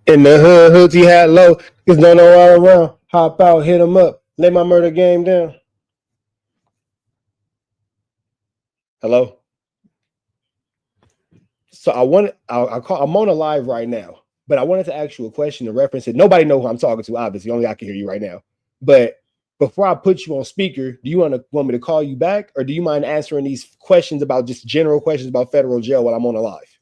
In the hood, hoods he had low. Cause don't know all around. Hop out, hit him up. Lay my murder game down. Hello? So I'm on a live right now, but I wanted to ask you a question to reference it. Nobody know who I'm talking to, obviously. Only I can hear you right now. But before I put you on speaker, do you want me to call you back, or do you mind answering these questions about just general questions about federal jail while I'm on a live?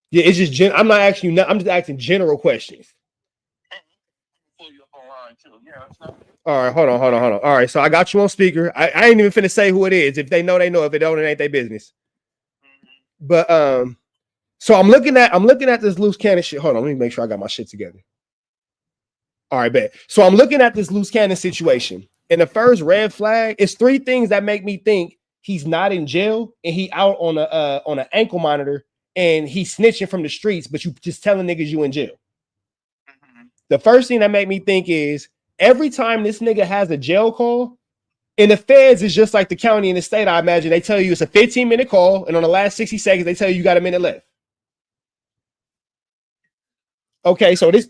Yeah, it's just I'm not asking you. I'm just asking general questions. All right, hold on. All right, so I got you on speaker. I ain't even finna say who it is. If they know, they know. If they don't, it ain't their business. But so I'm looking at this loose cannon shit. Hold on, let me make sure I got my shit together. All right, bet. So I'm looking at this loose cannon situation. And the first red flag is 3 things that make me think he's not in jail and he out on an ankle monitor and he's snitching from the streets, but you just telling niggas you in jail. The first thing that made me think is every time this nigga has a jail call, in the feds is just like the county and the state, I imagine. They tell you it's a 15-minute call, and on the last 60 seconds, they tell you got a minute left. Okay, so this...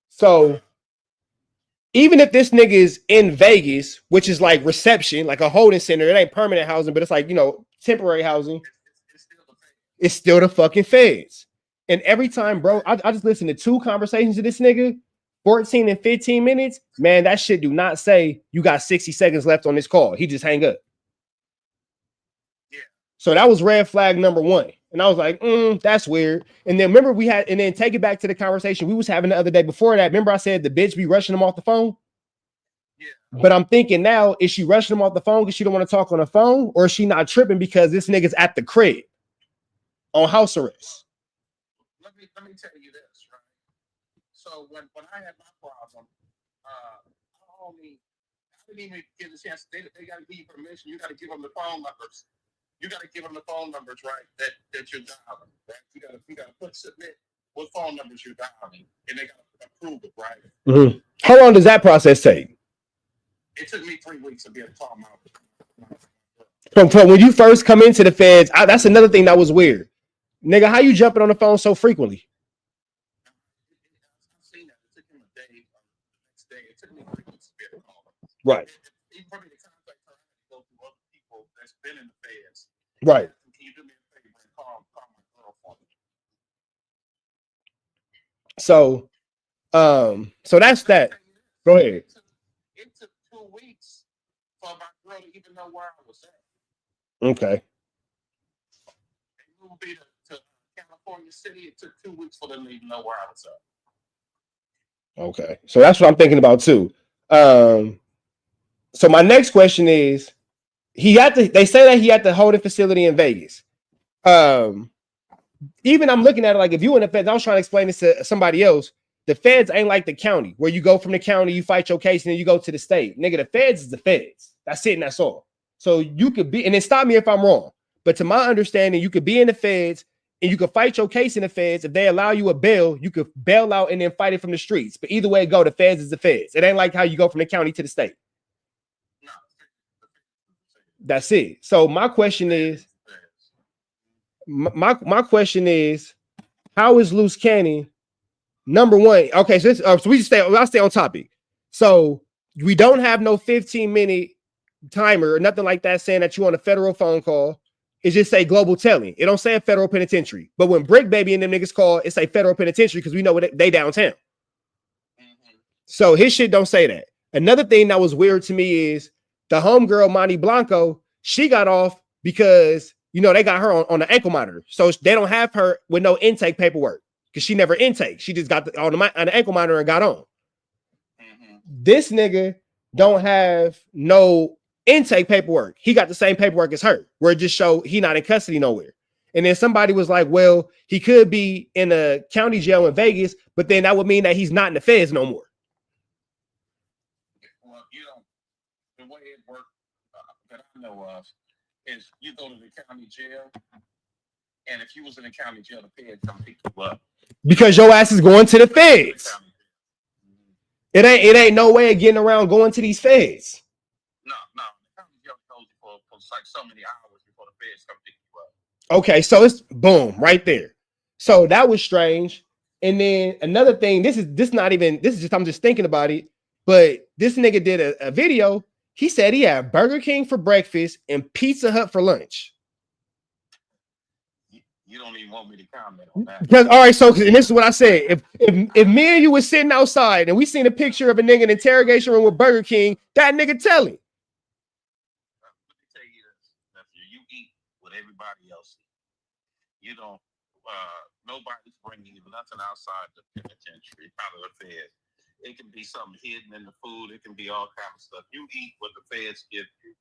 So even if this nigga is in Vegas, which is like reception, like a holding center, it ain't permanent housing, but it's like, you know, temporary housing. It's still the fucking feds. And every time, bro, I just listened to 2 conversations of this nigga, 14 and 15 minutes. Man, that shit do not say you got 60 seconds left on this call. He just hang up. Yeah. So that was red flag number 1. And I was like, that's weird. And then remember and then take it back to the conversation we was having the other day before that. Remember I said the bitch be rushing him off the phone? Yeah. But I'm thinking now, is she rushing him off the phone because she don't want to talk on the phone? Or is she not tripping because this nigga's at the crib on house arrest? Let me tell you this, right? So when I had my problem, I didn't even get a chance. They got to give you permission. You got to give them the phone numbers. You got to give them the phone numbers, right? That you're dialing, right? You got to put submit what phone numbers you're dialing, and they got to approve it, right? Mm-hmm. How long does that process take? It took me 3 weeks to be able to call my. From when you first come into the feds, that's another thing that was weird, nigga. How you jumping on the phone so frequently? I've seen that. It took him a day, next day. It took me 3 weeks to be able to call them. Right. He probably the contact her to go through other people that's been in the feds. Right. Can you do me a favor and call my girl for me? So that's that. Go ahead. It took 2 weeks for my girl to even know where I was at. Okay. They moved me to California City. It took 2 weeks for them to even know where I was at. Okay. So that's what I'm thinking about too. So my next question is, they say that he had the holding facility in Vegas. Even I'm looking at it like, if you in the feds, I was trying to explain this to somebody else. The feds ain't like the county where you go from the county, you fight your case, and then you go to the state. Nigga, the feds is the feds. That's it, and that's all. So you could be, and then stop me if I'm wrong, but to my understanding, you could be in the feds and you could fight your case in the feds. If they allow you a bail, you could bail out and then fight it from the streets. But either way it go, the feds is the feds. It ain't like how you go from the county to the state. That's it. So my question is, how is Luce Cannon number 1? Okay, so I'll stay on topic. So we don't have no 15-minute timer or nothing like that saying that you on a federal phone call. It just say global telling. It don't say a federal penitentiary. But when Brick Baby and them niggas call, it say federal penitentiary because we know they downtown. So his shit don't say that. Another thing that was weird to me is the homegirl, Monty Blanco, she got off because, you know, they got her on the ankle monitor. So they don't have her with no intake paperwork because she never intake. She just got on the ankle monitor and got on. This nigga don't have no intake paperwork. He got the same paperwork as her, where it just show he not in custody nowhere. And then somebody was like, well, he could be in a county jail in Vegas, but then that would mean that he's not in the feds no more. Well, you know, the way it worked that I know of is you go to the county jail, and if you was in the county jail, the feds come pick you up. Because your ass is going to the feds. It ain't no way of getting around going to these feds. No. The county jail goes for it's like so many hours before the feds come pick you up. Okay, so it's boom right there. So that was strange. And then another thing, this is just I'm just thinking about it, but this nigga did a video. He said he had Burger King for breakfast and Pizza Hut for lunch. You don't even want me to comment on that. Because all right, so and this is what I said. If me and you was sitting outside and we seen a picture of a nigga in an interrogation room with Burger King, that nigga telling. Let me tell you this, nephew. You eat what everybody else eats. You don't. Nobody's bringing you nothing outside the penitentiary, out of the feds. It can be something hidden in the food. It can be all kind of stuff. You eat what the feds give you.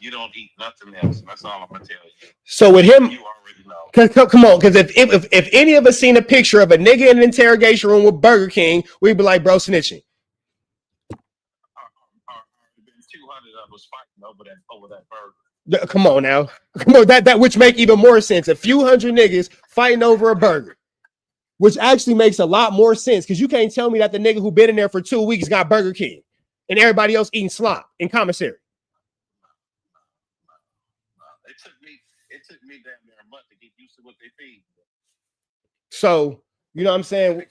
You don't eat nothing else. And that's all I'm gonna tell you. So with him, you already know. Come on, because if any of us seen a picture of a nigga in an interrogation room with Burger King, we'd be like, bro, snitching. 200 of us fighting over that burger. Come on now. Come on, that which make even more sense. A few hundred niggas fighting over a burger, which actually makes a lot more sense because you can't tell me that the nigga who been in there for 2 weeks got Burger King and everybody else eating slop in commissary. It took me damn near a month to get used to what they feed. So, you know what I'm saying? Let me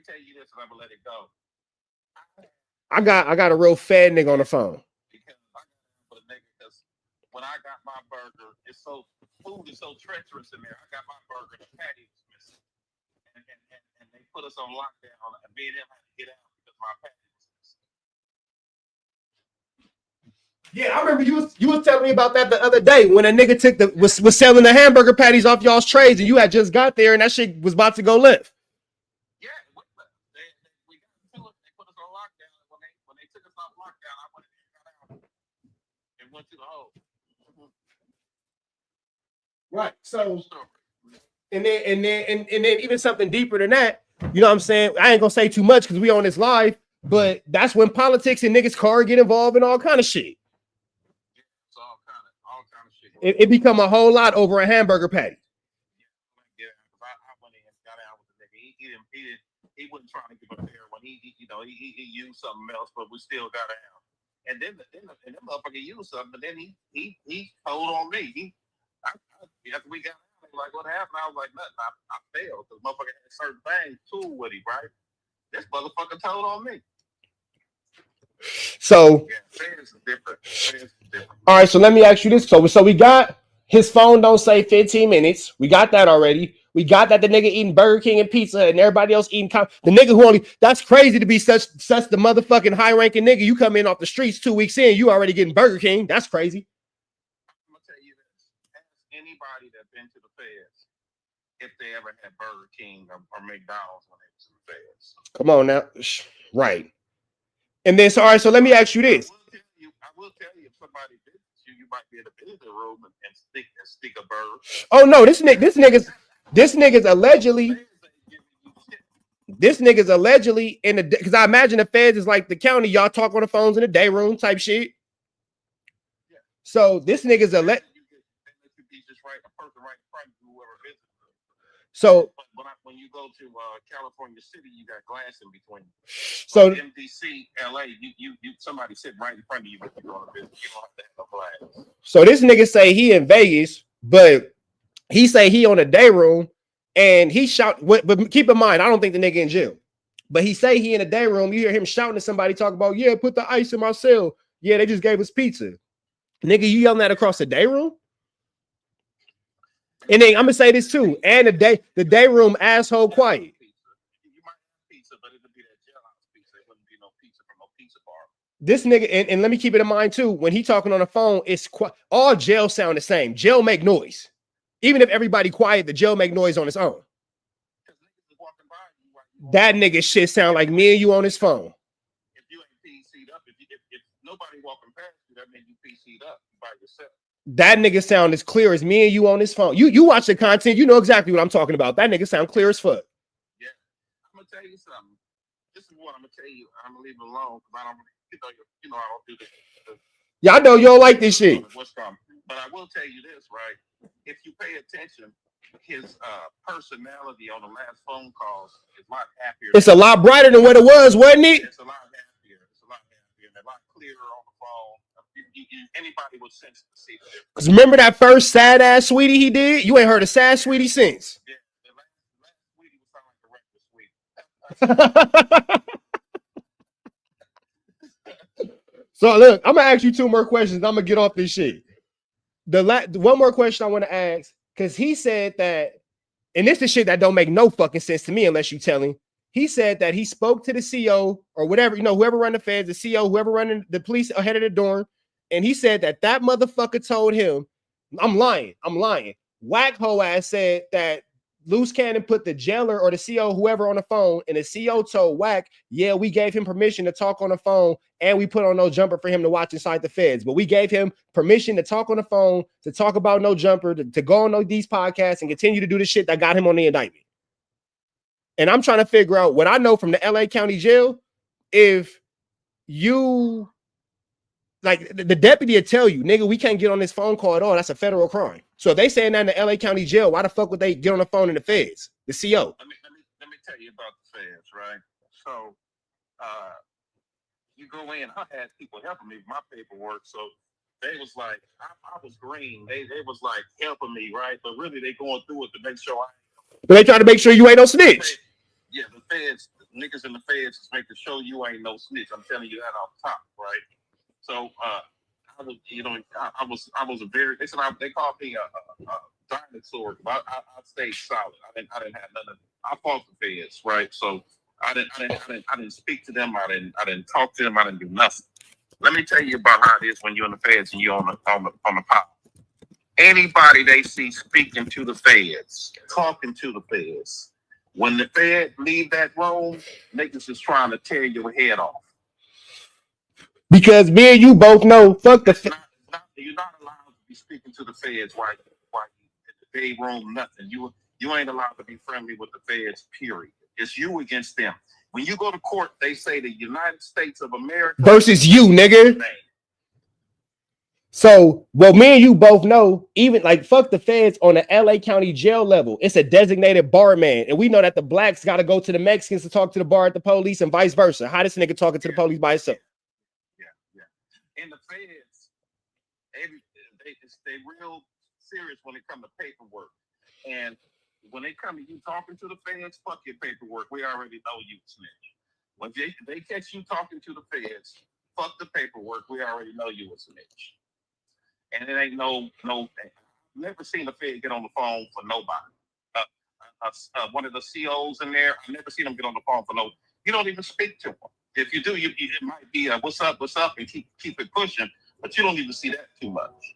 tell you this and I'm gonna let it go. I got a real fat nigga on the phone. Because when I got my burger, food is so treacherous in there. I got my burger, the patty was missing. And they put us on lockdown and me and him had to get out because my patty was missing. Yeah, I remember you was telling me about that the other day when a nigga was selling the hamburger patties off y'all's trays and you had just got there and that shit was about to go left. Yeah, we got into it. They put us on lockdown. When they took us off lockdown, I went in and got out and went to the hole. Right. So, and then even something deeper than that. You know what I'm saying? I ain't gonna say too much because we on this live, but that's when politics and niggas' car get involved in all kind of shit. All kind of shit. It become a whole lot over a hamburger patty. Yeah, I went in and got out with the nigga. He wasn't trying to give a fair when he used something else, but we still got out. And then the motherfucker used something, but then he told on me. After we got out, like what happened? I was like, nothing. I failed because motherfucker had certain things too with him, right? This motherfucker told on me. So fairness is different. All right, so let me ask you this. So we got his phone don't say 15 minutes. We got that already. We got that the nigga eating Burger King and pizza and everybody else eating the nigga who only that's crazy to be such the motherfucking high ranking nigga. You come in off the streets 2 weeks in, you already getting Burger King. That's crazy. I'm gonna tell you this. Ask anybody that's been to the feds if they ever had Burger King or McDonald's when they was in the feds. Come on now. Right. And then so all right, so let me ask you this. I will tell you if somebody visits you might be in the visitor room and stick a burger. Oh no, this nigga's allegedly in the because I imagine the feds is like the county, y'all talk on the phones in the day room type shit. Yeah. So this nigga's So when you go to California City, you got glass in between. So MDC, LA, you somebody sitting right in front of you when you go to visit. You don't have to have no glass. So this nigga say he in Vegas, but he say he on a day room and he shout. But keep in mind, I don't think the nigga in jail. But he say he in a day room. You hear him shouting to somebody, talk about, yeah, put the ice in my cell. Yeah, they just gave us pizza. Nigga, you yelling that across the day room? And then I'm gonna say this too. And the day room asshole quiet. You might have pizza, but it'll be that jailhouse pizza. It wouldn't be no pizza from no pizza bar. This nigga, and let me keep it in mind too. When he talking on the phone, it's all jail sound the same. Jail make noise. Even if everybody quiet, the jail make noise on its own. That nigga shit sound like me and you on his phone. If you ain't PC'd up, if nobody walking past you, that means you PC'd up by yourself. That nigga sound as clear as me and you on his phone. You watch the content, you know exactly what I'm talking about. That nigga sound clear as fuck. Yeah, I'm gonna tell you something. This is what I'm gonna tell you. I'm gonna leave it alone because I don't, I don't do this. Yeah, I know you don't like this shit. But I will tell you this, right? If you pay attention, his personality on the last phone calls is a lot happier. It's a lot brighter than what it was, wasn't it? It's a lot happier. It's a lot happier and a lot clearer on the phone. anybody with sense to see that. Because remember that first sad ass sweetie he did? You ain't heard a sad sweetie since. Yeah, the last sweetie was sound like the regular sweetie. So look, I'm gonna ask you 2 more questions. I'm gonna get off this shit. One more question I want to ask, because he said that, and this is shit that don't make no fucking sense to me unless you tell him. He said that he spoke to the CO or whatever, whoever run the feds, the CO, whoever running the police ahead of the dorm, and he said that motherfucker told him, I'm lying. WACK hoe ass said that Luce Cannon put the jailer or the CO, whoever, on the phone, and the CO told WACK, yeah, we gave him permission to talk on the phone, and we put on no jumper for him to watch inside the feds. But we gave him permission to talk on the phone, to talk about no jumper, to go on these podcasts and continue to do the shit that got him on the indictment. And I'm trying to figure out what I know from the LA County Jail. If you, like, the deputy will tell you, nigga, we can't get on this phone call at all. That's a federal crime. So if they saying that in the LA County Jail, why the fuck would they get on the phone in the feds? The CO. Let me tell you about the feds, right? So you go in, I had people helping me with my paperwork. So they was like, I was green. They was like helping me, right? But really they going through it to make sure But they try to make sure you ain't no snitch. Yeah, the feds, the niggas in the feds is making sure you ain't no snitch. I'm telling you that off top, right? So I was, I was a very, they called me a dinosaur. But I stayed solid. I didn't have nothing. I fought the feds, right? So I didn't speak to them. I didn't talk to them. I didn't do nothing. Let me tell you about how it is when you're in the feds and you're on the pop. Anybody they see speaking to the feds, talking to the feds, when the feds leave that room, niggas is trying to tear your head off. Because me and you both know, fuck the feds. You're not allowed to be speaking to the feds while you in the day room, nothing. You ain't allowed to be friendly with the feds, period. It's you against them. When you go to court, they say the United States of America versus you, nigga. So, well, me and you both know, even like fuck the feds on the LA County Jail level, it's a designated bar man. And we know that the blacks got to go to the Mexicans to talk to the bar at the police and vice versa. How this nigga talking to the police by himself? Yeah. And the feds, they real serious when it comes to paperwork. And when they come to you talking to the feds, fuck your paperwork. We already know you snitch. When they catch you talking to the feds, fuck the paperwork. We already know you a snitch. And it ain't no. Never seen a fed get on the phone for nobody. One of the COs in there, I never seen them get on the phone for no. You don't even speak to them. If you do, it might be what's up, and keep it pushing. But you don't even see that too much.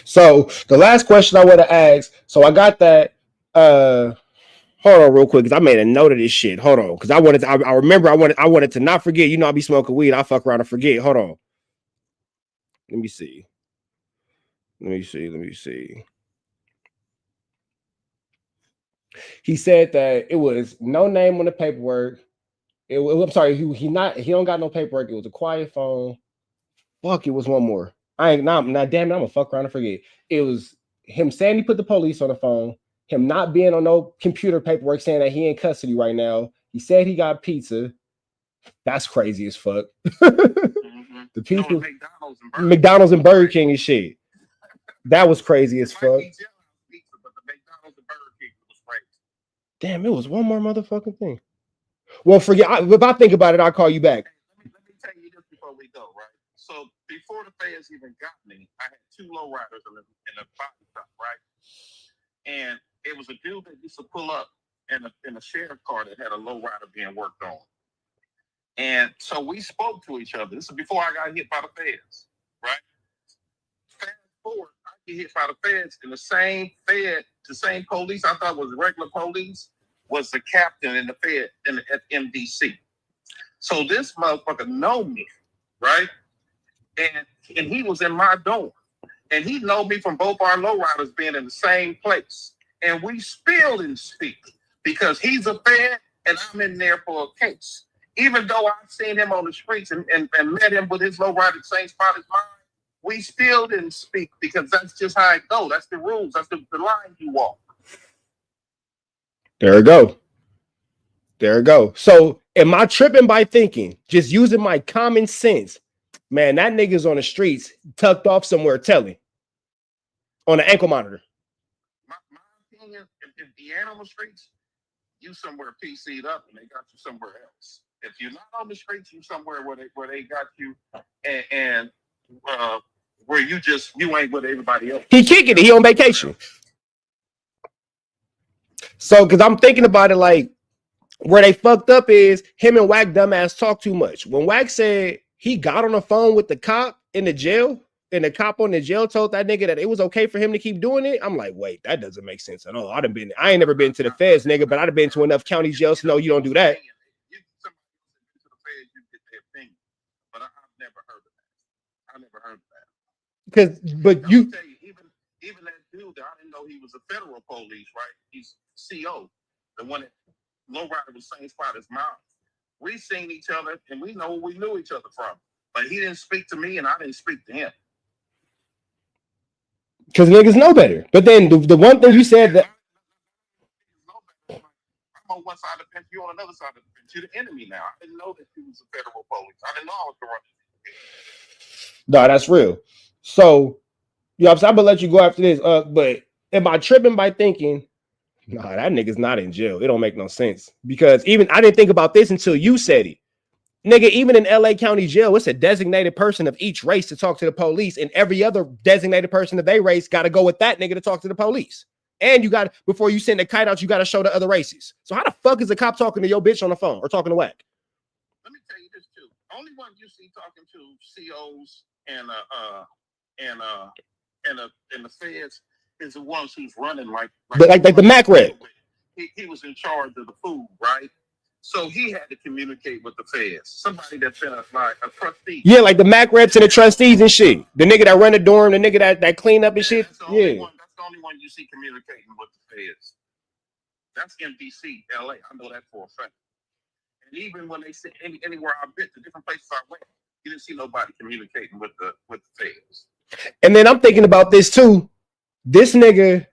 So the last question I want to ask. So I got that. Hold on, real quick, because I made a note of this shit. Hold on, because I remember I wanted to not forget. You know, I be smoking weed. I fuck around and forget. Hold on. Let me see. He said that it was no name on the paperwork. I'm sorry, he don't got no paperwork. It was a quiet phone. Fuck, it was one more. Damn it, I'm gonna fuck around and forget. It was him saying he put the police on the phone, him not being on no computer paperwork saying that he in custody right now. He said he got pizza. That's crazy as fuck. The people, McDonald's and Burger King and shit. That was crazy as fuck. Damn, it was one more motherfucking thing. Well, forget. If I think about it, I'll call you back. Let me tell you this before we go, right? So before the feds even got me, I had 2 lowriders in the body shop, right? And it was a dude that used to pull up in a sheriff car that had a lowrider being worked on. And so we spoke to each other. This is before I got hit by the feds, right? Fast forward, I get hit by the feds, and the same police I thought was regular police was the captain in the fed at MDC. So this motherfucker know me, right? And he was in my dorm. And he know me from both our lowriders being in the same place. And we still didn't speak because he's a fed and I'm in there for a case. Even though I've seen him on the streets and met him with his lowrider same spot as mine, we still didn't speak because that's just how it goes. That's the rules. That's the line you walk. There we go. So am I tripping by thinking, just using my common sense, Man, that nigga's on the streets, tucked off somewhere, telling on an ankle monitor. My opinion, if you ain't on the streets, you somewhere PC'd up and they got you somewhere else. If you're not on the streets, you somewhere where they got you and where you ain't with everybody else. He kicking it. He on vacation. So, because I'm thinking about it, like where they fucked up is him and WACK dumbass talk too much. When WACK said he got on the phone with the cop in the jail, and the cop on the jail told that nigga that it was okay for him to keep doing it, I'm like, wait, that doesn't make sense at all. I ain't never been to the feds, nigga, but I'd have been to enough county jails to know you don't do that. But I've never heard of that. I never heard of that. Because, but you tell you, even that dude, I didn't know he was a federal police, right? He's CO, the one that lowrider was same spot as mine. We seen each other and we know where we knew each other from. But he didn't speak to me and I didn't speak to him. Because niggas know better. But then the one thing you said that I'm on one side of the fence, you're on another side of the fence. You're the enemy now. I didn't know that you was a federal police. I didn't know I was the running. No, that's real. So, you know, I'm gonna let you go after this. But am I tripping by thinking, nah, that nigga's not in jail? It don't make no sense. Because even I didn't think about this until you said it. Nigga, even in LA County Jail, it's a designated person of each race to talk to the police, and every other designated person of their race got to go with that nigga to talk to the police. And you got, before you send the kite out, you got to show the other races. So how the fuck is a cop talking to your bitch on the phone or talking to WACK? Let me tell you this too. Only one you see talking to COs and the feds is the ones who's running like the MAC rep. He was in charge of the food, right? So he had to communicate with the feds. Somebody that's been a trustee. Yeah, like the MAC reps and the trustees and shit. The nigga that run the dorm, the nigga that clean up and shit. That's the only one you see communicating with the feds. That's MDC, LA. I know that for a fact. And even when they sit anywhere I've been, the different places I went, you didn't see nobody communicating with the feds. And then I'm thinking about this too. This nigga,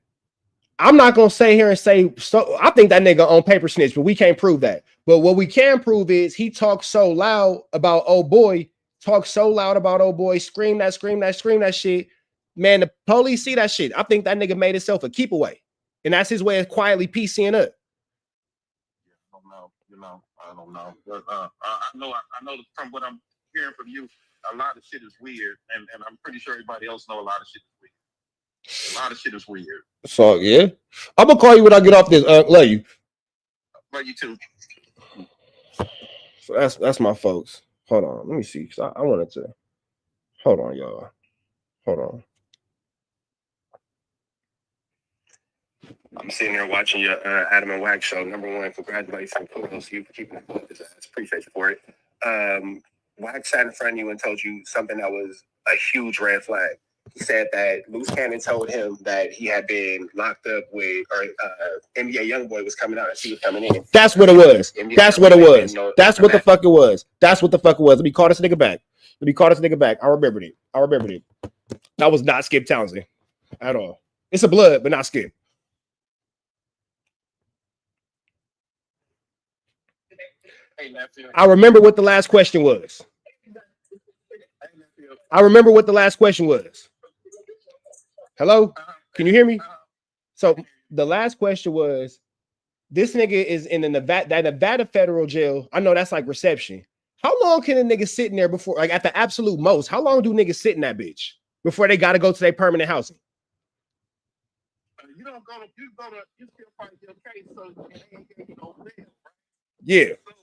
I'm not gonna say here and say so. I think that nigga on paper snitch, but we can't prove that. But what we can prove is he talks so loud about old boy, scream that shit. Man, the police see that shit. I think that nigga made himself a keep away, and that's his way of quietly PCing up. I don't know. But, I know from what I'm hearing from you, a lot of shit is weird, and I'm pretty sure everybody else know a lot of shit is weird. A lot of shit is weird. So yeah, I'm gonna call you when I get off this. Love you. Love you too. So that's my folks. Hold on, let me see. I wanted to. Hold on, y'all. Hold on. I'm sitting there watching your Adam and WACK show. Number one, congratulations and kudos to you for keeping it up. I appreciate you for it. WACK sat in front of you and told you something that was a huge red flag. He said that Luce Cannon told him that he had been locked up with, or NBA Youngboy was coming out as he was coming in. That's what it was. That's what it was. That's what the fuck it was. That's what the fuck it was. Let me call this nigga back. I remembered it. That was not Skip Townsend at all. It's a blood, but not Skip. I remember what the last question was. Hello? Can you hear me? So the last question was, this nigga is in the Nevada federal jail. I know that's like reception. How long can a nigga sit in there before, like at the absolute most, how long do niggas sit in that bitch before they got to go to their permanent housing? You still fight your case, so they ain't getting no bail, right? Yeah. So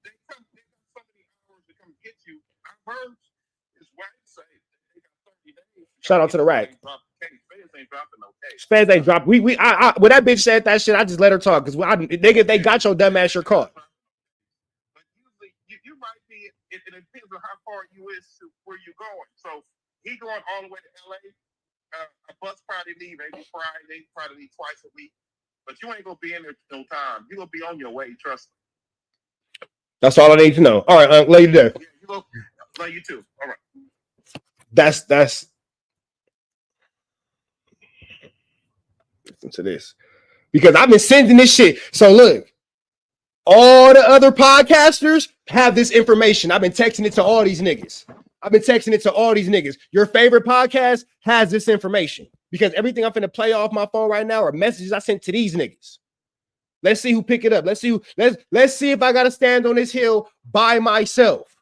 they come so many hours to come get you. I heard his wife say they got 30 days. Shout out to the rack. Feds ain't dropping no case. Feds ain't dropping. When that bitch said that shit, I just let her talk because they got your dumb ass your caught. But usually you might be. It depends on how far you is to where you're going. So he going all the way to LA. A bus probably leave every Friday, probably leave twice a week. But you ain't gonna be in there no time. You gonna be on your way. Trust me. That's all I need to know. All right, lady there. Yeah, love you too. All right. That's listen to this, because I've been sending this shit. So look, all the other podcasters have this information. I've been texting it to all these niggas. I've been texting it to all these niggas. Your favorite podcast has this information because everything I'm finna play off my phone right now are messages I sent to these niggas. Let's see who pick it up. Let's see if I gotta stand on this hill by myself.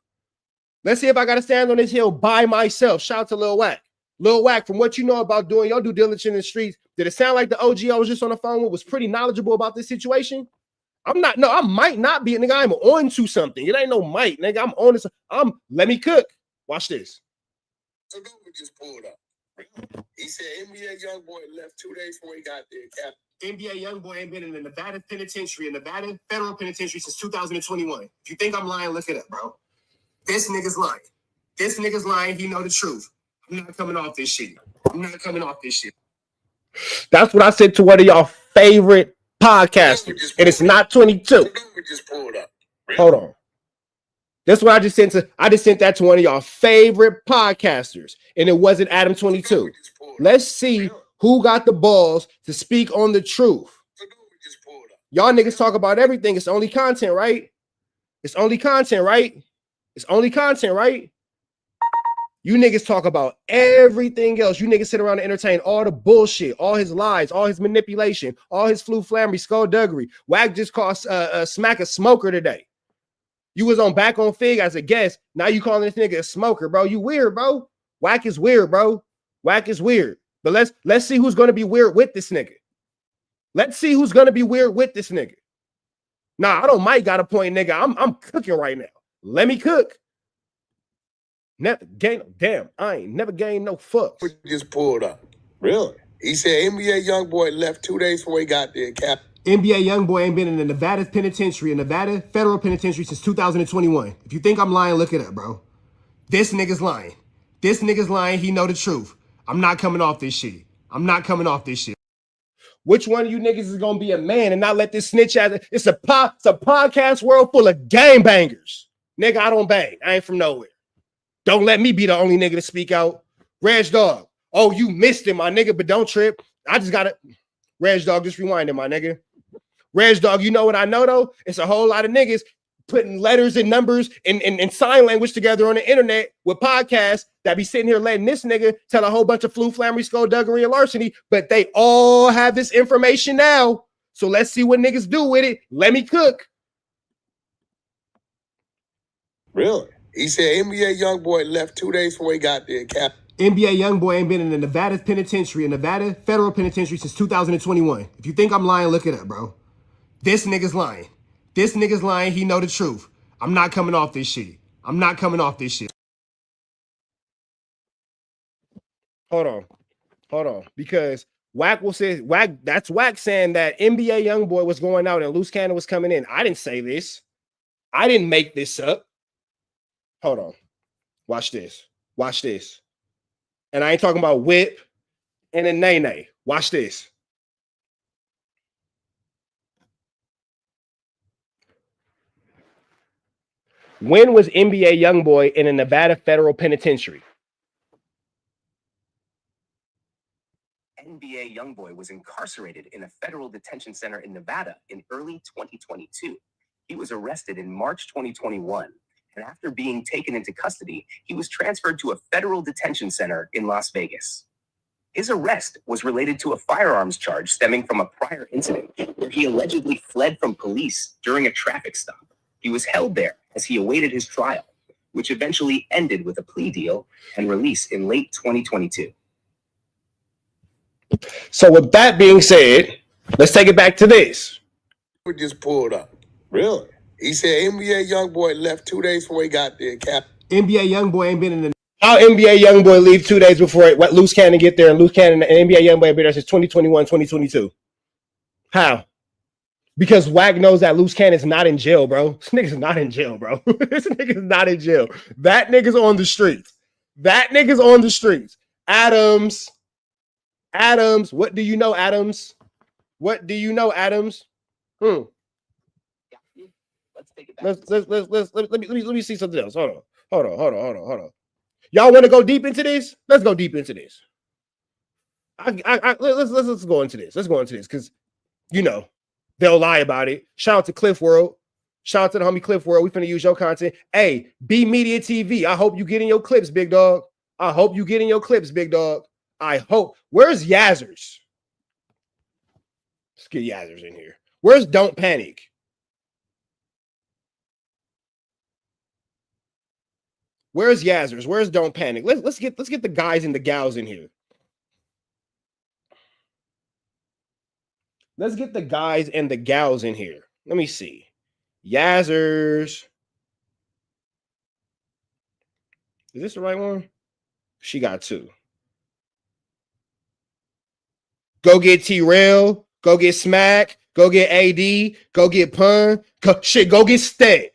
Let's see if I gotta stand on this hill by myself. Shout out to Lil WACK. Lil WACK, from what you know about doing your due diligence in the streets, did it sound like the OG I was just on the phone with was pretty knowledgeable about this situation? I might not be, nigga. I'm on to something. It ain't no might, nigga. I'm on this. Let me cook. Watch this. So government just pulled up. He said NBA YoungBoy left 2 days before he got there. NBA YoungBoy ain't been in the Nevada penitentiary, Nevada federal penitentiary since 2021. If you think I'm lying, look it up, bro. This nigga's lying. This nigga's lying. He know the truth. I'm not coming off this shit. I'm not coming off this shit. That's what I said to one of y'all favorite podcasters, and it's not 22. Just pulled up. Hold on. That's what I just sent to. I just sent that to one of y'all favorite podcasters, and it wasn't Adam 22. Let's see who got the balls to speak on the truth. Y'all niggas talk about everything. It's only content, right? It's only content, right? It's only content, right? You niggas talk about everything else. You niggas sit around and entertain all the bullshit, all his lies, all his manipulation, all his flammery, skullduggery. WACK just called Smack a smoker today. You was on Back on Fig as a guest. Now you calling this nigga a smoker, bro. You weird, bro. WACK is weird, bro. WACK is weird. But let's see who's gonna be weird with this nigga. Let's see who's gonna be weird with this nigga. Nah, I don't might got a point, nigga. I'm cooking right now. Let me cook. Never gain. Damn, I ain't never gained no fucks. Just pulled up. Really? He said NBA YoungBoy left 2 days before he got there. NBA YoungBoy ain't been in the Nevada penitentiary, Nevada federal penitentiary since 2021. If you think I'm lying, look it up, bro. This nigga's lying. This nigga's lying. He know the truth. I'm not coming off this shit. I'm not coming off this shit. Which one of you niggas is gonna be a man and not let this snitch out? It's a podcast world full of gangbangers. Nigga, I don't bang. I ain't from nowhere. Don't let me be the only nigga to speak out. Reg Dog. Oh, you missed it, my nigga, but don't trip. I just gotta. Reg Dog, just rewind it, my nigga. Reg Dog, you know what I know though? It's a whole lot of niggas putting letters and numbers and sign language together on the internet with podcasts that be sitting here letting this nigga tell a whole bunch of flammery, skullduggery, and larceny, but they all have this information now. So let's see what niggas do with it. Let me cook. Really? He said NBA YoungBoy left 2 days before he got there. NBA YoungBoy ain't been in the Nevada penitentiary, Nevada federal penitentiary since 2021. If you think I'm lying, look it up, bro. This nigga's lying. This nigga's lying. He know the truth. I'm not coming off this shit. I'm not coming off this shit. Hold on. Because WACK will say that's WACK saying that NBA YoungBoy was going out and Luce Cannon was coming in. I didn't say this. I didn't make this up. Hold on. Watch this. Watch this. And I ain't talking about Whip and a Nay-Nay. Watch this. When was NBA YoungBoy in a Nevada federal penitentiary? NBA YoungBoy was incarcerated in a federal detention center in Nevada in early 2022. He was arrested in March 2021. And after being taken into custody, he was transferred to a federal detention center in Las Vegas. His arrest was related to a firearms charge stemming from a prior incident where he allegedly fled from police during a traffic stop. He was held there as he awaited his trial, which eventually ended with a plea deal and release in late 2022. So with that being said, let's take it back to this. We just pulled up. Really? He said NBA YoungBoy left 2 days before he got there. NBA YoungBoy ain't been in the. How NBA YoungBoy leave 2 days before Luce Cannon get there, and Luce Cannon and NBA YoungBoy been there since 2021, 2022? How? Because WACK knows that Luce Cannon's not in jail, bro. This nigga's not in jail, bro. This nigga's not in jail. That nigga's on the streets. That nigga's on the streets. Adams. What do you know, Adams? What do you know, Adams? Let's take it back. Let me see something else. Hold on. Y'all want to go deep into this? Let's go deep into this. Let's go into this. Let's go into this because you know they'll lie about it. Shout out to Cliff World. Shout out to the homie Cliff World. We finna use your content. Hey, B Media TV. I hope you get in your clips, big dog. I hope you get in your clips, big dog. I hope. Where's Yazzers? Let's get Yazzers in here. Where's Don't Panic? Where's Yazzers? Where's Don't Panic? Let's get the guys and the gals in here. Let's get the guys and the gals in here. Let me see. Yazzers. Is this the right one? She got 2. Go get T-Rail. Go get Smack. Go get AD. Go get Pun. Go get Stat.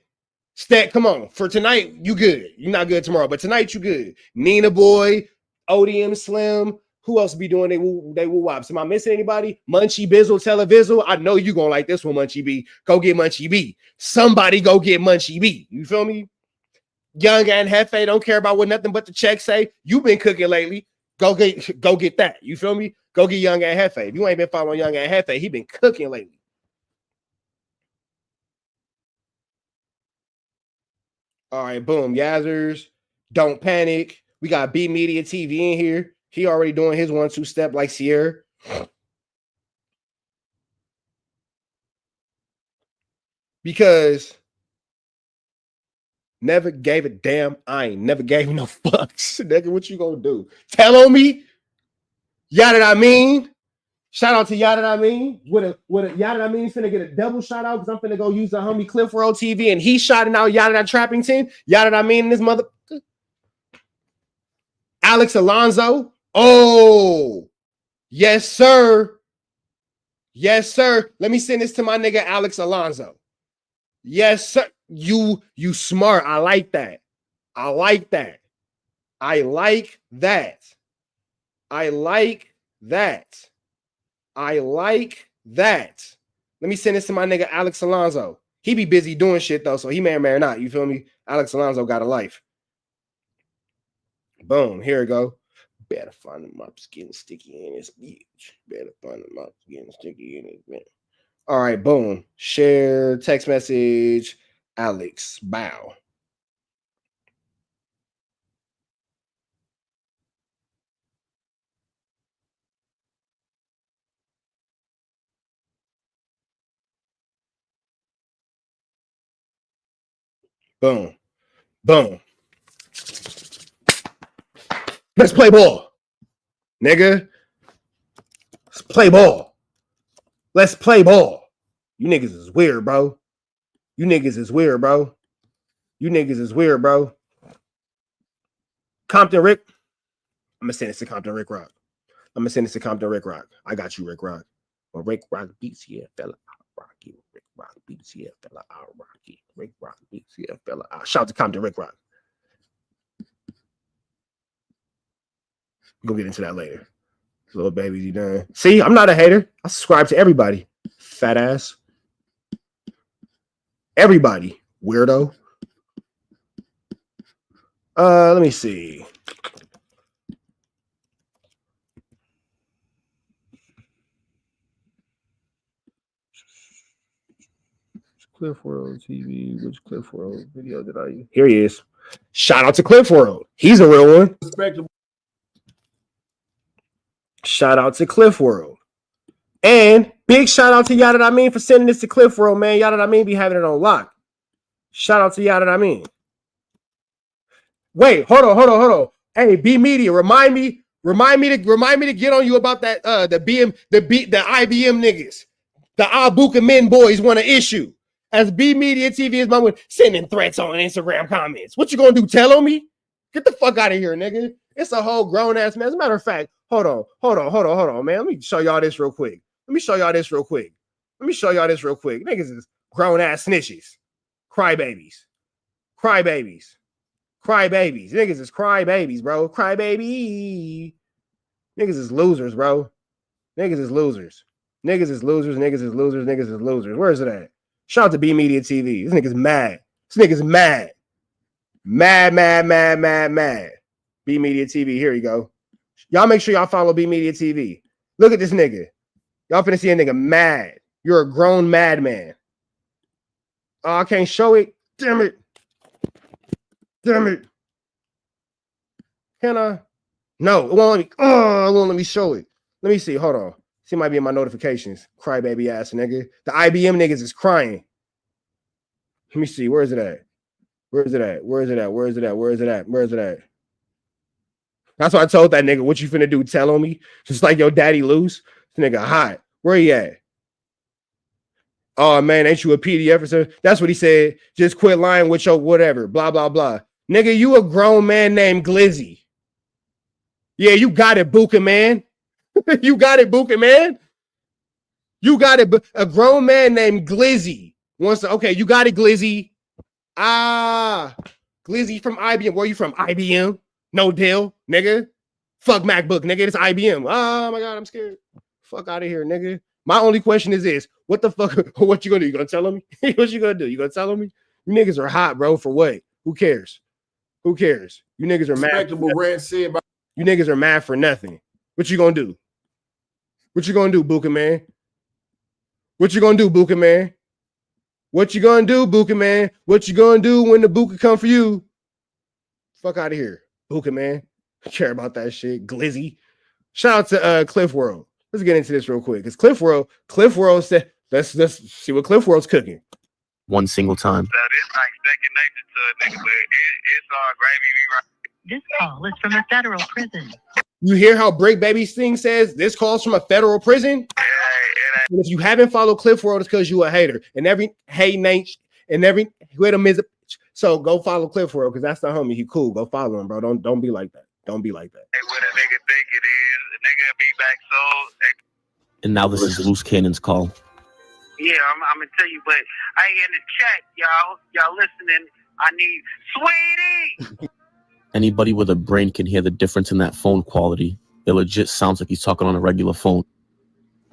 Stat, come on. For tonight, you good. You're not good tomorrow, but tonight you good. Nina Boy, ODM Slim. Who else be doing they woo wops? Am I missing anybody? Munchie Bizzle, Televizzle. I know you gonna like this one, Munchie B. Go get Munchie B. Somebody go get Munchie B. You feel me? Young and Hefe don't care about what nothing but the check say. You been cooking lately. Go get that. You feel me? Go get Young and Hefe. If you ain't been following Young and Hefe, he been cooking lately. All right, boom. Yazzers, Don't Panic. We got B Media TV in here. He already doing his 1-2 step like Sierra. Because never gave a damn. I ain't never gave no fucks. Nigga, what you gonna do? Tell on me? Yada that I mean? Shout out to Yada that I mean. With a Yada that I mean, he's finna get a double shout out because I'm finna go use the homie Cliff World TV and he's shouting out Yada that Trappington. Yada that I mean, this mother. Alex Alonso. Oh, yes, sir. Yes, sir. Let me send this to my nigga Alex Alonso. Yes, sir. You smart. I like that. I like that. I like that. I like that. I like that. Let me send this to my nigga Alex Alonso. He be busy doing shit though, so he may or may not. You feel me? Alex Alonso got a life. Boom. Here we go. Better find the mops getting sticky in this bitch. Better find the mops getting sticky in this bitch. All right, boom. Share, text message, Alex. Bow. Boom. Boom. Let's play ball. Nigga. Let's play ball. Let's play ball. You niggas is weird, bro. You niggas is weird, bro. You niggas is weird, bro. Compton Rick. I'm gonna send this to Compton Rick Rock. I'm gonna send this to Compton Rick Rock. I got you, Rick Rock. Well, Rick Rock beats, yeah, fella. I'll rock you. Rick Rock beats, yeah, fella. I'll rock you. Rick Rock beats, yeah, fella. Shout out to Compton Rick Rock. We'll get into that later. Little babies, you done. See, I'm not a hater. I subscribe to everybody. Fat ass. Everybody. Weirdo. Let me see. Cliff World TV. Which Cliff World video did I use? Here he is. Shout out to Cliff World. He's a real one. Shout out to Cliff World. And big shout out to Yada That I Mean for sending this to Cliff World, man. Yada That I Mean be having it on lock. Shout out to Yada That I Mean. Wait, hold on. Hey, B Media, remind me to get on you about that the IBM niggas. The Abuka Men boys want to issue. As B Media TV is my one sending threats on Instagram comments. What you gonna do? Tell on me? Get the fuck out of here, nigga. It's a whole grown ass man. As a matter of fact, hold on, man. Let me show y'all this real quick. Niggas is grown ass snitches. Crybabies. Niggas is crybabies, bro. Crybaby. Niggas is losers, bro. Niggas is losers. Where is it at? Shout out to B Media TV. This nigga's mad. Mad. B Media TV. Here you go. Y'all make sure y'all follow B Media TV. Look at this nigga. Y'all finna see a nigga mad. You're a grown madman. Oh, I can't show it. Damn it. Damn it. Can I? No, it won't let me. Oh, it won't let me show it. Let me see. Hold on. See, it might be in my notifications. Crybaby ass nigga. The IBM niggas is crying. Let me see. Where is it at? Where is it at? Where is it at? Where is it at? Where is it at? Where is it at? That's what I told that nigga. What you finna do? Tell on me? Just like your daddy Luce? This nigga hot. Where he at? Oh man, ain't you a PDF or something? That's what he said. Just quit lying with your whatever. Blah, blah, blah. Nigga, you a grown man named Glizzy. Yeah, you got it, Buka man. You got it, Buka man. You got it. A grown man named Glizzy wants to. Okay, you got it, Glizzy. Ah, Glizzy from IBM. Where you from? IBM. No deal, nigga. Fuck MacBook, nigga. It's IBM. Oh my god, I'm scared. Fuck out of here, nigga. My only question is this: what the fuck? What you gonna do? You gonna tell me? What you gonna do? You gonna tell me? You niggas are hot, bro. For what? Who cares? Who cares? You niggas are mad. You niggas are mad for nothing. What you gonna do? What you gonna do, Buka man? What you gonna do, Buka man? What you gonna do, Buka man? What you gonna do when the Buka come for you? Fuck out of here, Buka man. I care about that shit, Glizzy. Shout out to Cliff World. Let's get into this real quick. Because Cliff World said, let's see what Cliff World's cooking. One single time. So this like second nature to a nigga, but it's all gravy. This call is from a federal prison. You hear how Break Baby's thing says this calls from a federal prison? And if you haven't followed Cliff World, it's because you a hater. And every hate name and every rhythm is a so go follow Cliff World because that's the homie. He cool. Go follow him, bro. Don't be like that. Don't be like that. Hey, what a nigga think it is, a nigga be back so. And now this is Loose Cannon's call. Yeah, I'm gonna tell you, but I in the chat, y'all listening. I need Sweetie. Anybody with a brain can hear the difference in that phone quality. It legit sounds like he's talking on a regular phone.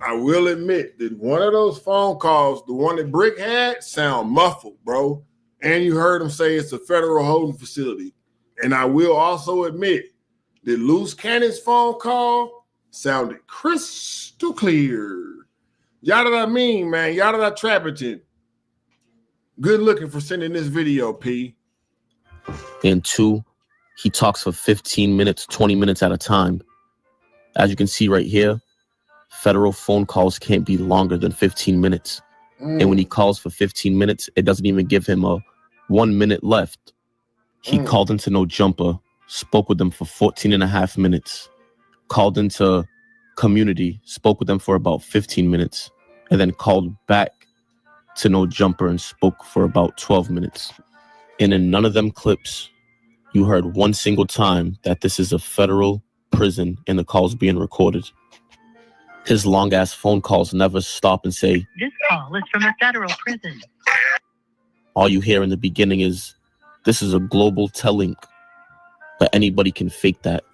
I will admit that one of those phone calls, the one that Brick had, sound muffled, bro. And you heard him say it's a federal holding facility. And I will also admit that Loose Cannon's phone call sounded crystal clear. Yada mean, man. Yada Trapperton. Good looking for sending this video, P. And two, he talks for 15 minutes, 20 minutes at a time. As you can see right here, federal phone calls can't be longer than 15 minutes. And when he calls for 15 minutes, it doesn't even give him a 1 minute left. He called into No Jumper, spoke with them for 14 and a half minutes, called into Community, spoke with them for about 15 minutes, and then called back to No Jumper and spoke for about 12 minutes. And in none of them clips, you heard one single time that this is a federal prison and the call's being recorded. His long-ass phone calls never stop and say, This call is from a federal prison. All you hear in the beginning is, this is a global telling, but anybody can fake that.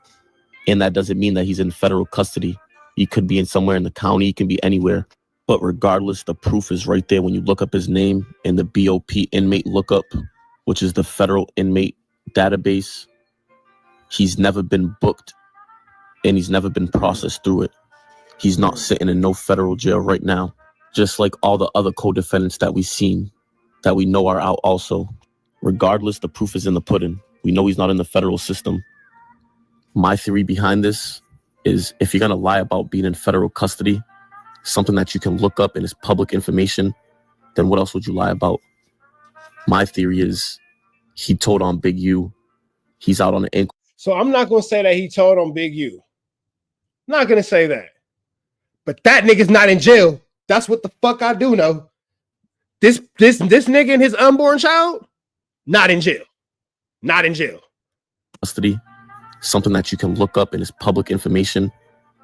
And that doesn't mean that he's in federal custody. He could be in somewhere in the county, he can be anywhere. But regardless, the proof is right there when you look up his name in the BOP inmate lookup, which is the federal inmate database. He's never been booked and he's never been processed through it. He's not sitting in no federal jail right now, just like all the other co-defendants that we've seen, that we know are out also. Regardless, the proof is in the pudding. We know he's not in the federal system. My theory behind this is if you're going to lie about being in federal custody, something that you can look up and is public information, then what else would you lie about? My theory is he told on Big U. He's out on the ankle. So I'm not going to say that he told on Big U. I'm not going to say that. But that nigga's not in jail. That's what the fuck I do know. This nigga and his unborn child, not in jail. Not in jail. Custody, something that you can look up and is public information,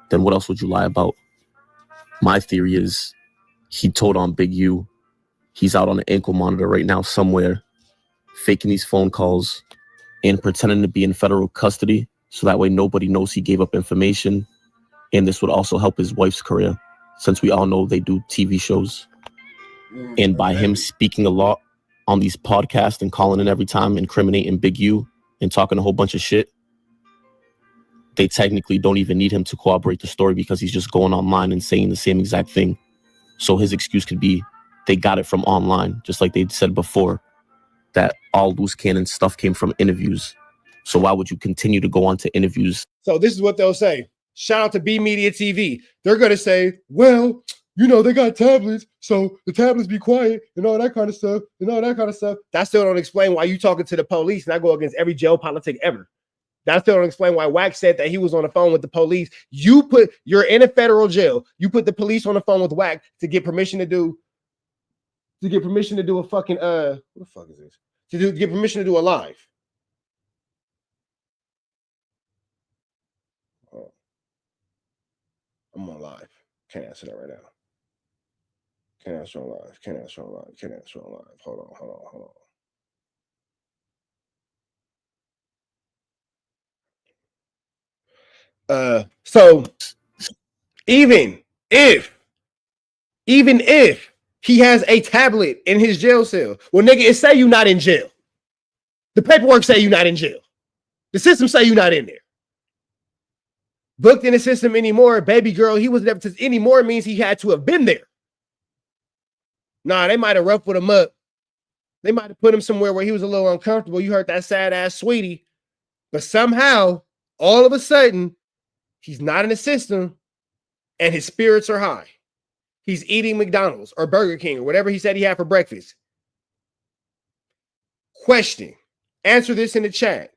then what else would you lie about? My theory is he told on Big U. He's out on the ankle monitor right now somewhere, faking these phone calls and pretending to be in federal custody so that way nobody knows he gave up information. And this would also help his wife's career, since we all know they do TV shows. And by him speaking a lot on these podcasts and calling in every time, incriminating Big U and talking a whole bunch of shit, they technically don't even need him to corroborate the story because he's just going online and saying the same exact thing. So his excuse could be, they got it from online, just like they said before, that all loose cannon stuff came from interviews. So why would you continue to go on to interviews? So this is what they'll say. Shout out to B Media TV. They're going to say, well, you know, they got tablets, so the tablets be quiet and all that kind of stuff and all that kind of stuff. That still don't explain why you talking to the police and I go against every jail politic ever. That still don't explain why WACK said that he was on the phone with the police. You're in a federal jail. You put the police on the phone with WACK to get permission to do a fucking what the fuck is this? To get permission to do a live. Oh. I'm on live. Can't answer that right now. Can't answer on live. Can't answer on live. Can't answer on live. Hold on. So even if he has a tablet in his jail cell, well, nigga, it say you not in jail. The paperwork say you not in jail. The system say you not in there. Booked in the system anymore, baby girl, he was there. Anymore means he had to have been there. Nah, they might have ruffled him up. They might have put him somewhere where he was a little uncomfortable. You heard that sad ass sweetie. But somehow, all of a sudden, he's not in the system and his spirits are high. He's eating McDonald's or Burger King or whatever he said he had for breakfast. Question. Answer this in the chat.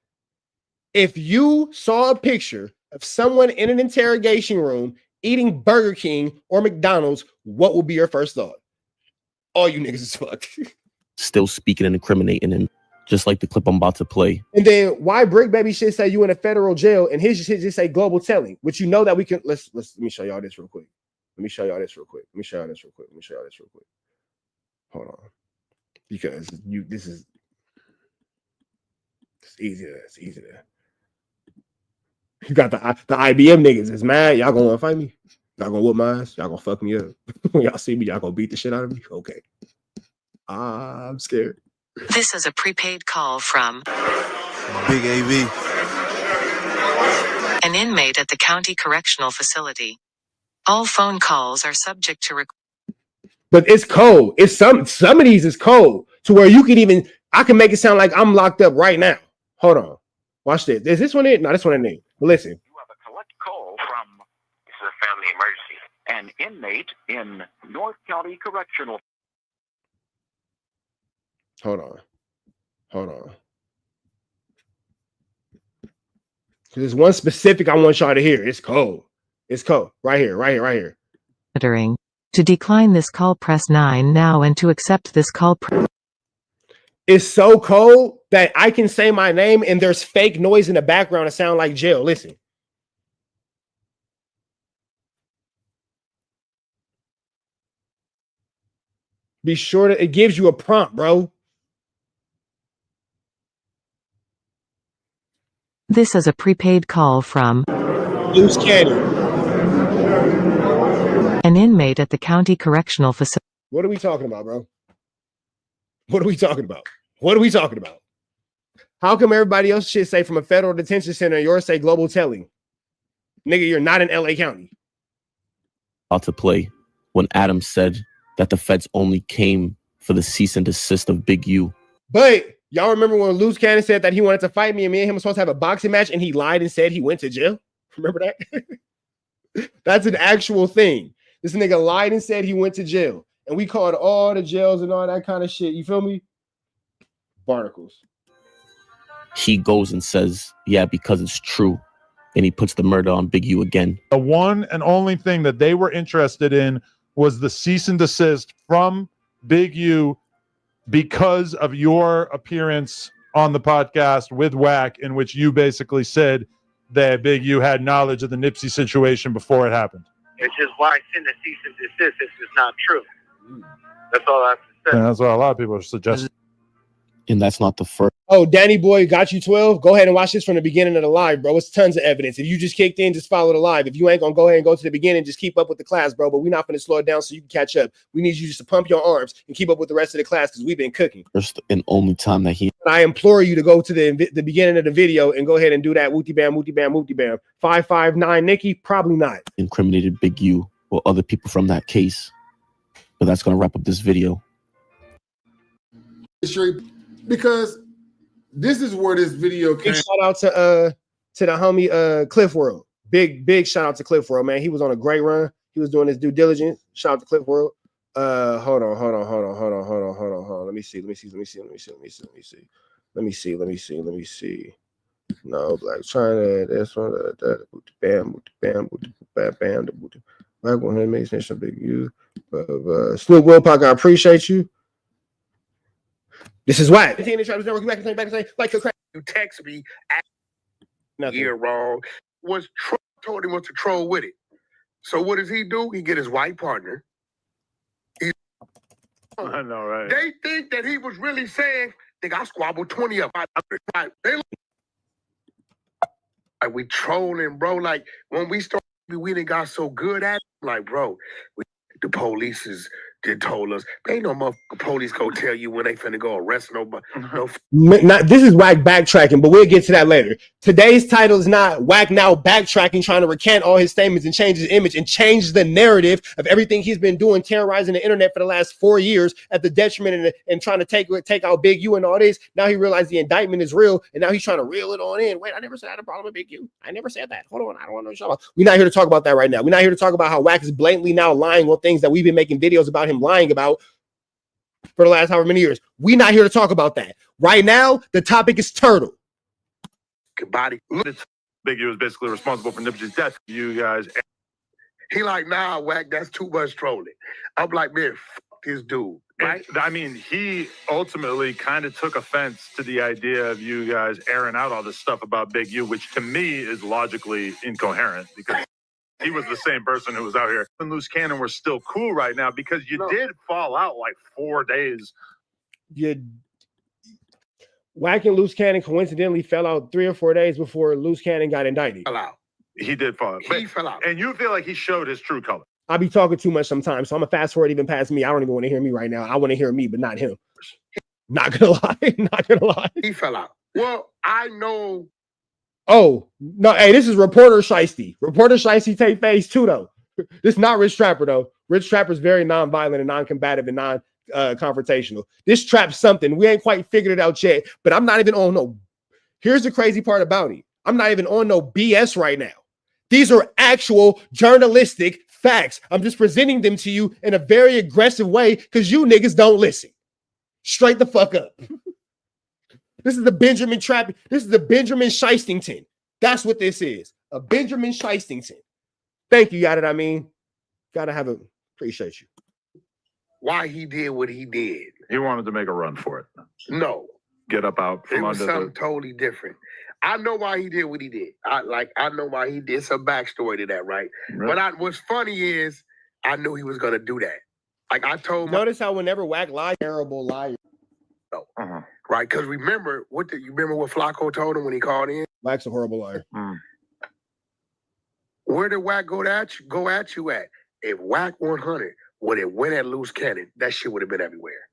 If you saw a picture of someone in an interrogation room eating Burger King or McDonald's, what would be your first thought? All you niggas is fucked. Still speaking and incriminating him, just like the clip I'm about to play. And then why Brick Baby shit say you in a federal jail and his shit just say global telling, which you know that we can let me show y'all this real quick. Let me show y'all this real quick. Hold on. Because it's easy to. You got the IBM niggas is mad. Y'all gonna fight me? Y'all gonna whoop my ass? Y'all gonna fuck me up? When y'all see me, y'all gonna beat the shit out of me? Okay. I'm scared. This is a prepaid call from Big AV. an inmate at the county correctional facility. All phone calls are subject to But it's cold. It's some of these is cold to where you can even, I can make it sound like I'm locked up right now. Hold on. Watch this. Is this one it? No, this one ain't. Listen. You have a collect call from, this is a family emergency, an inmate in North County Correctional. Hold on. There's one specific I want y'all to hear. It's cold. Right here. monitoring. To decline this call, press 9 now, and to accept this call, It's so cold that I can say my name and there's fake noise in the background that sound like jail. Listen. Be sure that it gives you a prompt, bro. This is a prepaid call from Luce Cannon. an inmate at the county correctional facility. What are we talking about, bro? What are we talking about? How come everybody else shit say from a federal detention center and yours say global telling? Nigga, you're not in LA County. About to play when Adam said that the feds only came for the cease and desist of Big U. But y'all remember when Luce Cannon said that he wanted to fight me and him were supposed to have a boxing match and he lied and said he went to jail? Remember that? That's an actual thing. This nigga lied and said he went to jail. And we called all the jails and all that kind of shit. You feel me? Barnacles. He goes and says, yeah, because it's true. And he puts the murder on Big U again. The one and only thing that they were interested in was the cease and desist from Big U because of your appearance on the podcast with WACK, in which you basically said that Big U had knowledge of the Nipsey situation before it happened. It's just why send a cease and desist if it's not true. That's all I have to say. And that's what a lot of people are suggesting. And that's not the first. Oh, Danny Boy got you 12. Go ahead and watch this from the beginning of the live, bro. It's tons of evidence. If you just kicked in, just follow the live. If you ain't gonna go ahead and go to the beginning, just keep up with the class, bro. But we're not gonna slow it down so you can catch up. We need you just to pump your arms and keep up with the rest of the class because we've been cooking. First and only time that he. I implore you to go to the beginning of the video and go ahead and do that. Wooty bam, wooty bam, wooty bam. 559 Nikki, probably not. Incriminated Big U or other people from that case. But that's gonna wrap up this video. Because this is where this video came. Big shout out to the homie Cliff World. Big shout out to Cliff World, man. He was on a great run. He was doing his due diligence. Shout out to Cliff World. Hold on. Let me see. No, Black China. That's one. Bam. Black 100 makes nation big you. Snoop Willpock, I appreciate you. This is why. You text me year wrong. Was told him what to troll with it. So what does he do? He get his white partner. I know, right? They think that he was really saying, "Think I squabbled 20 of them." Like we trolling, bro. Like when we started, we didn't got so good at it. Like, bro, the police told us, ain't no motherfucking police go tell you when they finna go arrest nobody. This is WACK backtracking, but we'll get to that later. Today's title is not WACK now backtracking, trying to recant all his statements and change his image and change the narrative of everything he's been doing, terrorizing the internet for the last 4 years at the detriment and trying to take out Big U and all this. Now he realized the indictment is real, and now he's trying to reel it on in. Wait, I never said I had a problem with Big U. I never said that. Hold on, I don't want to know. We're not here to talk about that right now. We're not here to talk about how WACK is blatantly now lying on things that we've been making videos about him lying about for the last however many years. We're not here to talk about that. Right now, the topic is Turtle. Body. Big U was basically responsible for Nipsey's death. You guys. He like, nah, WACK, that's too much trolling. I'm like, man, fuck this dude. Right? I mean, he ultimately kind of took offense to the idea of you guys airing out all this stuff about Big U, which to me is logically incoherent because he was the same person who was out here. And Luce Cannon were still cool right now because you did fall out like 4 days. WACK and Luce Cannon coincidentally fell out 3 or 4 days before Luce Cannon got indicted. Fell out. He did fall out. He fell out. And you feel like he showed his true color. I be talking too much sometimes, so I'm gonna fast forward even past me. I don't even want to hear me right now. I want to hear me, but not him. Not gonna lie. He fell out. Well, I know. Oh, no, hey, this is Reporter Shiesty. Reporter Shiesty take phase 2, though. This is not Rich Trapper, though. Rich Trapper's very non-violent and non-combative and non-confrontational. This Trap's something. We ain't quite figured it out yet, but I'm not even on no. Here's the crazy part about it. I'm not even on no BS right now. These are actual journalistic facts. I'm just presenting them to you in a very aggressive way because you niggas don't listen. Straight the fuck up. This is the Benjamin Trap. This is the Benjamin Shiestington. That's what this is. A Benjamin Shiestington. Thank you, yada. I mean, gotta have a appreciate you. Why he did what he did. He wanted to make a run for it. No. Get up out from it was under something totally different. I know why he did what he did. I know why he did. Some backstory to that, right? But what's funny is I knew he was gonna do that. Like I told. Notice how whenever WACK lied, terrible liar. No. Right? Because remember what FLAKKO told him when he called in? WACK's a horrible liar. Where did WACK go at you at? If WACK 100 would have went at Luce Cannon, that shit would have been everywhere.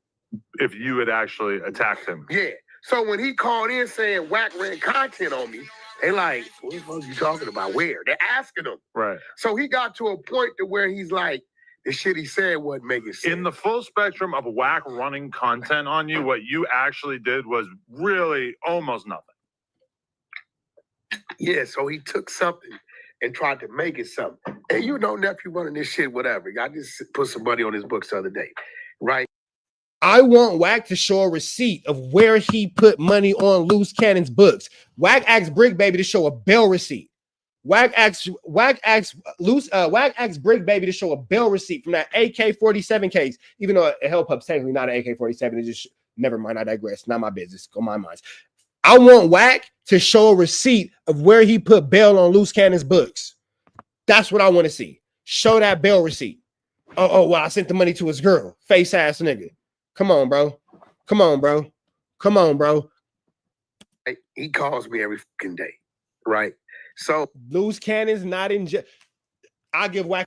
If you had actually attacked him. Yeah. So when he called in saying WACK ran content on me, they like, what the fuck are you talking about? Where? They're asking him. Right. So he got to a point to where he's like, the shit he said wasn't making sense. In the full spectrum of WACK running content on you, what you actually did was really almost nothing. Yeah, so he took something and tried to make it something. And you know, nephew running this shit, whatever. I just put some money on his books the other day, right? I want WACK to show a receipt of where he put money on Luce Cannon's books. WACK asked Brick Baby to show a bail receipt. WACK asked Brick Baby to show a bail receipt from that AK-47 case, even though a Hell Pup's technically not an AK-47. It just, never mind, I digress. Not my business. Go my minds. I want WACK to show a receipt of where he put bail on Luce Cannon's books. That's what I want to see. Show that bail receipt. Oh, well, I sent the money to his girl. Face ass nigga. Come on, bro. Come on, bro. Come on, bro. He calls me every fucking day, right? So Luce Cannon's not in jail. I'll give WACK.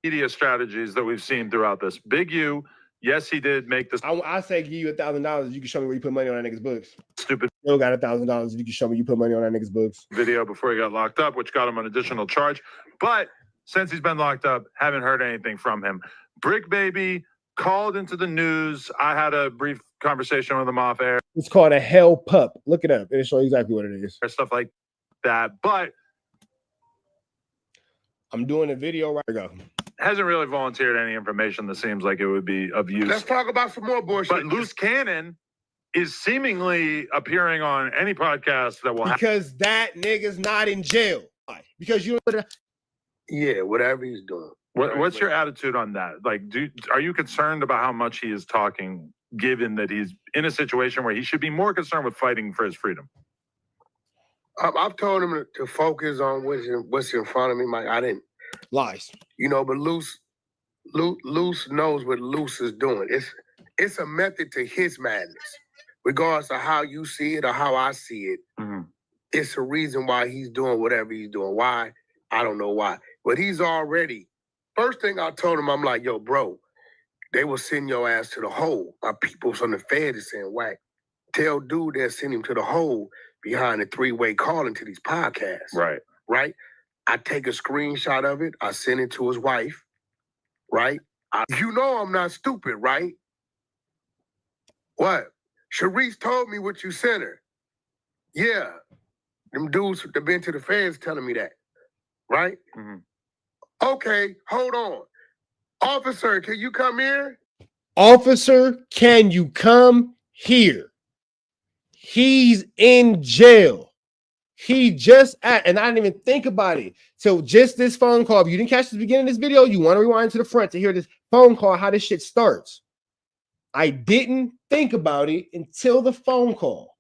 Media strategies that we've seen throughout this. Big U, yes, he did make this. I say give you $1,000 if you can show me where you put money on that nigga's books. Stupid. Still got $1,000 if you can show me you put money on that nigga's books. Video before he got locked up, which got him an additional charge. But since he's been locked up, haven't heard anything from him. Brick Baby called into the news. I had a brief conversation with him off air. It's called a hell pup. Look it up. It'll show you exactly what it is. Stuff like that. But I'm doing a video right now. Hasn't really volunteered any information that seems like it would be of use. Let's talk about some more bullshit. But Luce Cannon is seemingly appearing on any podcast that will because that nigga's not in jail. Because you yeah, whatever he's doing. What's your attitude on that? Like, are you concerned about how much he is talking, given that he's in a situation where he should be more concerned with fighting for his freedom? I've told him to focus on what's in front of me. I didn't lies, you know. But Luce knows what Luce is doing. It's a method to his madness, regardless of how you see it or how I see it. Mm-hmm. It's a reason why he's doing whatever he's doing. Why? I don't know why. But he's already. First thing I told him, I'm like, yo, bro, they will send your ass to the hole. My people from the Fed is saying, WACK, tell dude they'll send him to the hole behind the three-way calling to these podcasts. Right. Right? I take a screenshot of it. I send it to his wife. Right? You know I'm not stupid, right? What? Sharice told me what you sent her. Yeah. Them dudes that been to the feds telling me that. Right? Mm-hmm. Okay, hold on. Officer, can you come here? Officer, can you come here? He's in jail. He just and I didn't even think about it. So just this phone call, if you didn't catch the beginning of this video, you want to rewind to the front to hear this phone call, how this shit starts. I didn't think about it until the phone call.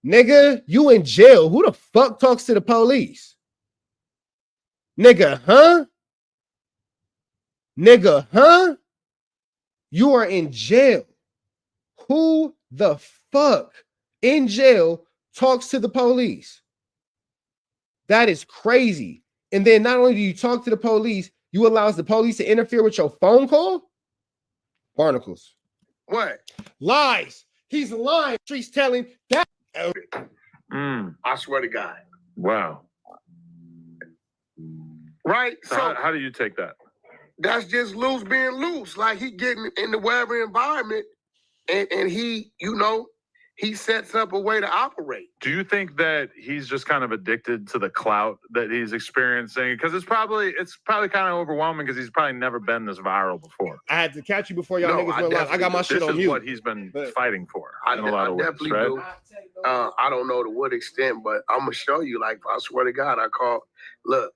Nigga, you in jail. Who the fuck talks to the police? Nigga, huh? Nigga, huh? You are in jail. Who the fuck in jail talks to the police? That is crazy. And then not only do you talk to the police, you allow the police to interfere with your phone call? Barnacles. What? Lies. He's lying. She's telling that. I swear to God. Wow. Right? So how do you take that? That's just Luce being loose. Like he getting in the whatever environment and he, you know, he sets up a way to operate. Do you think that he's just kind of addicted to the clout that he's experiencing? Because it's probably kind of overwhelming because he's probably never been this viral before. I had to catch you before y'all niggas went live. I got my shit on mute. This is what he's been fighting for. I definitely do. I don't know to what extent, but I'm gonna show you. Like I swear to God, look.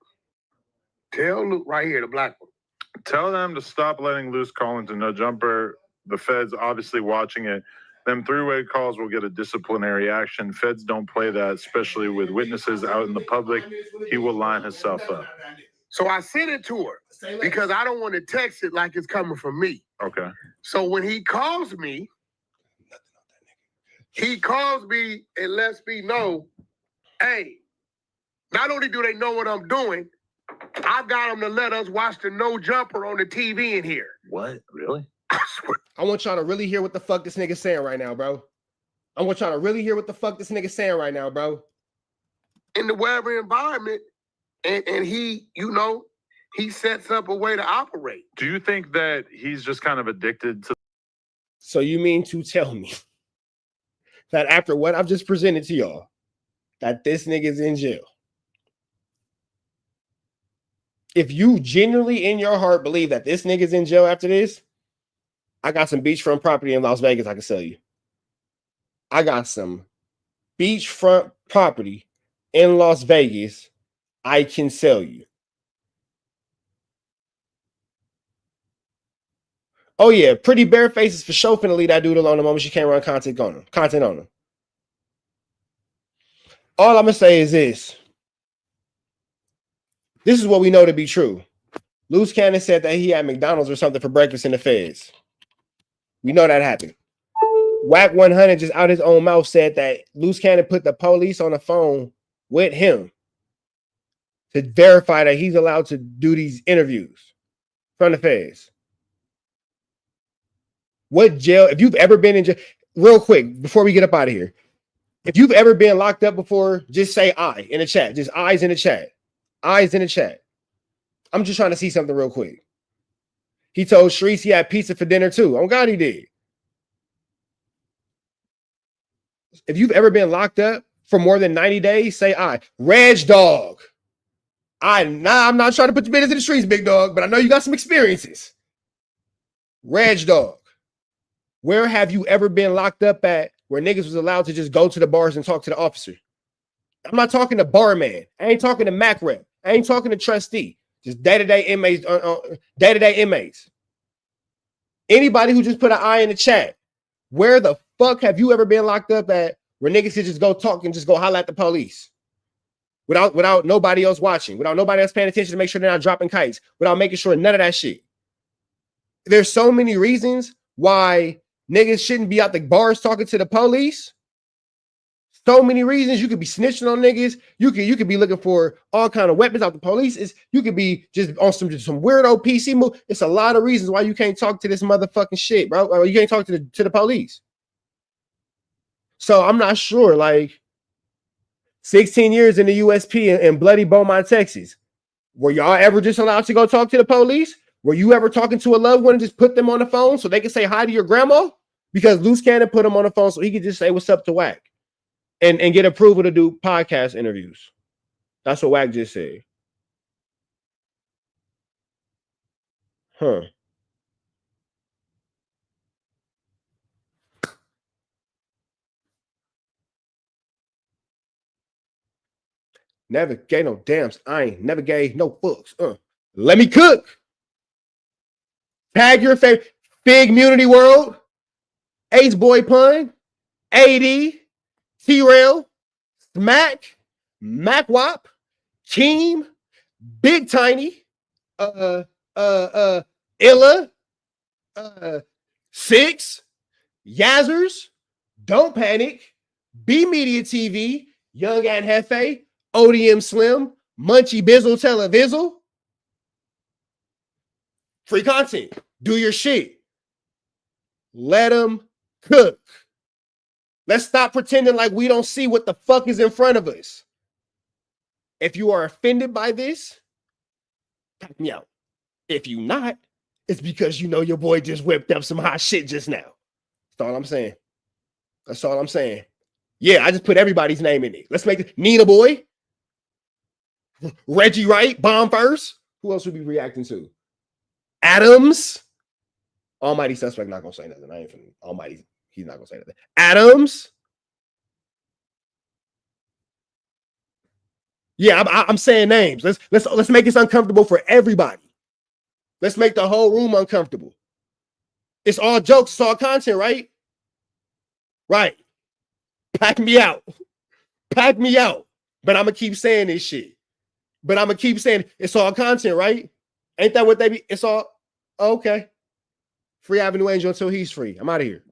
Tell Luke right here, the black one. Tell them to stop letting Luce call into No Jumper. The feds obviously watching it. Them three-way calls will get a disciplinary action. Feds don't play that, especially with witnesses out in the public. He will line himself up. So I sent it to her because I don't want to text it like it's coming from me. Okay. So when he calls me and lets me know, hey, not only do they know what I'm doing, I got them to let us watch the No Jumper on the TV in here. What? Really? I swear. I want y'all to really hear what the fuck this nigga's saying right now, bro. I want y'all to really hear what the fuck this nigga's saying right now, bro. In the whatever environment, and he, you know, he sets up a way to operate. Do you think that he's just kind of addicted to? So you mean to tell me that after what I've just presented to y'all, that this nigga's in jail? If you genuinely in your heart believe that this nigga's in jail after this, I got some beachfront property in Las Vegas I can sell you. I got some beachfront property in Las Vegas I can sell you. Oh yeah, Pretty Bare Faces for sure finna leave that dude alone the moment she can't run content on him. All I'm gonna say is this. This is what we know to be true. Luce Cannon said that he had McDonald's or something for breakfast in the feds. We know that happened. WACK 100 just out his own mouth said that Luce Cannon put the police on the phone with him to verify that he's allowed to do these interviews from the feds. What jail, if you've ever been in jail, real quick, before we get up out of here, if you've ever been locked up before, just say I in the chat. Just eyes in the chat. Eyes in the chat. I'm just trying to see something real quick. He told Sharice he had pizza for dinner too. Oh God, he did. If you've ever been locked up for more than 90 days, say I. Reg dog. I'm not trying to put your business in the streets, big dog, but I know you got some experiences. Reg dog. Where have you ever been locked up at where niggas was allowed to just go to the bars and talk to the officer? I'm not talking to barman. I ain't talking to Mac rep. I ain't talking to trustee. Just day-to-day inmates, day-to-day inmates. Anybody who just put an eye in the chat, where the fuck have you ever been locked up at where niggas could just go talk and just go holler at the police? Without nobody else watching, without nobody else paying attention to make sure they're not dropping kites, without making sure none of that shit. There's so many reasons why niggas shouldn't be out the bars talking to the police. So many reasons. You could be snitching on niggas. You could be looking for all kind of weapons out the police. You could be just on some weirdo PC move. It's a lot of reasons why you can't talk to this motherfucking shit, bro. Or you can't talk to the police. So I'm not sure, like 16 years in the USP in bloody Beaumont, Texas. Were y'all ever just allowed to go talk to the police? Were you ever talking to a loved one and just put them on the phone so they can say hi to your grandma? Because Luce Cannon put him on the phone so he could just say what's up to WACK and get approval to do podcast interviews. That's what WACK just said. Huh. Never gave no damns. I ain't never gave no fucks. Let me cook. Tag your favorite. Big Munity World. Ace Boy Pun. AD. T-Rail. Smack. Mac Wop. Keem. Big Tiny. Illa. 6. Yazzers. Don't Panic. B Media TV. Young and Hefe. ODM Slim. Munchie Bizzle Televizzle. Free content. Do your shit. Let them cook. Let's stop pretending like we don't see what the fuck is in front of us. If you are offended by this, tap me out. If you not, it's because you know your boy just whipped up some hot shit just now. That's all I'm saying. That's all I'm saying. Yeah, I just put everybody's name in it. Let's make it Nina Boy. Reggie Wright, Bomb First. Who else would be reacting to? Adams. Almighty Suspect not gonna say nothing. I ain't finna. Almighty, he's not gonna say nothing. Adams. Yeah, I'm saying names. Let's make this uncomfortable for everybody. Let's make the whole room uncomfortable. It's all jokes, it's all content, right? Right. Pack me out. Pack me out. But I'm gonna keep saying this shit. But I'm gonna keep saying it's all content, right? Ain't that what they be? It's all okay. Free Avenue Angel until he's free. I'm out of here.